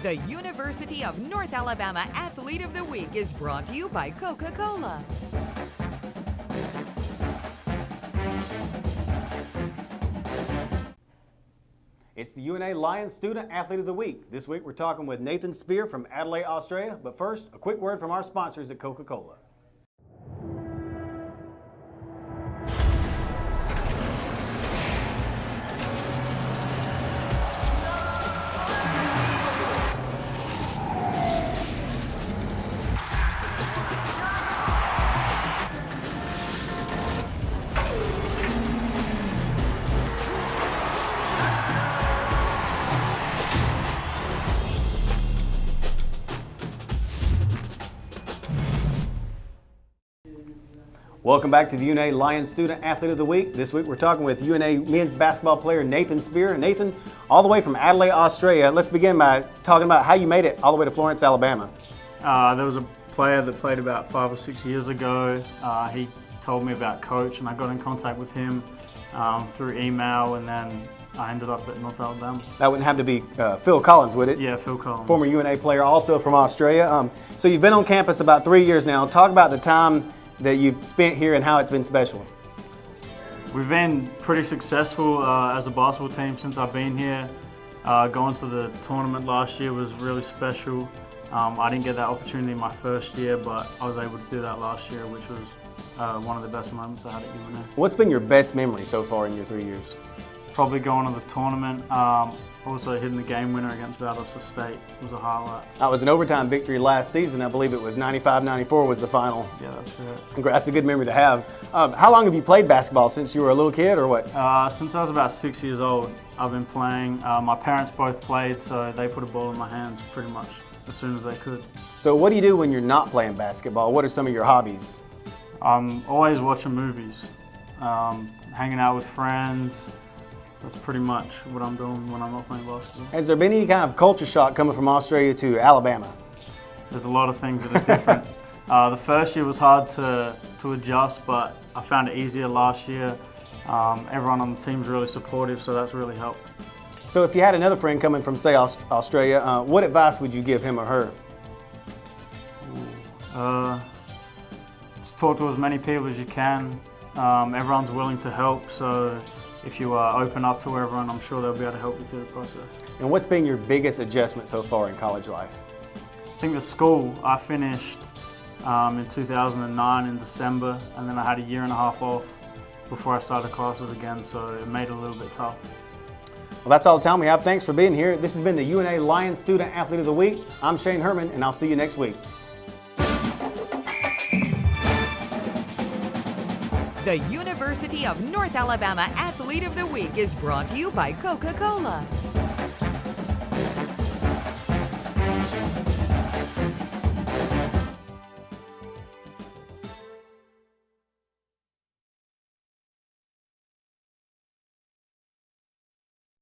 The University of North Alabama Athlete of the Week is brought to you by Coca-Cola. It's the UNA Lions Student Athlete of the Week. This week we're talking with Nathan Spehr from Adelaide, Australia. But first, a quick word from our sponsors at Coca-Cola. Welcome back to the UNA Lions Student Athlete of the Week. This week we're talking with UNA men's basketball player Nathan Spehr. Nathan, all the way from Adelaide, Australia. Let's begin by talking about how you made it all the way to Florence, Alabama. There was a player that played about 5 or 6 years ago. He told me about Coach, and I got in contact with him through email, and then I ended up at North Alabama. That wouldn't have to be Phil Collins, would it? Yeah, Phil Collins. Former UNA player, also from Australia. So you've been on campus about 3 years now. Talk about the time that you've spent here and how it's been special. We've been pretty successful as a basketball team since I've been here. Going to the tournament last year was really special. I didn't get that opportunity my first year, but I was able to do that last year, which was one of the best moments I had at UNA. What's been your best memory so far in your 3 years? Probably going to the tournament. Also hitting the game winner against Valdosta State was a highlight. That was an overtime victory last season. I believe it was 95-94 was the final. Yeah, that's correct. That's a good memory to have. How long have you played basketball? Since you were a little kid or what? Since I was about 6 years old, I've been playing. My parents both played, so they put a ball in my hands pretty much as soon as they could. So what do you do when you're not playing basketball? What are some of your hobbies? I'm always watching movies, hanging out with friends. That's pretty much what I'm doing when I'm not playing basketball. Has there been any kind of culture shock coming from Australia to Alabama? There's a lot of things that are different. The first year was hard to adjust, but I found it easier last year. Everyone on the team's really supportive, so that's really helped. So if you had another friend coming from, say, Australia, what advice would you give him or her? Just talk to as many people as you can. Everyone's willing to help, so if you open up to everyone, I'm sure they'll be able to help you through the process. And what's been your biggest adjustment so far in college life? I think the school, I finished in 2009 in December, and then I had a year and a half off before I started classes again, so it made it a little bit tough. Well, that's all the time we have. Thanks for being here. This has been the UNA Lions Student Athlete of the Week. I'm Shane Herman, and I'll see you next week. The University of North Alabama Athlete of the Week is brought to you by Coca-Cola.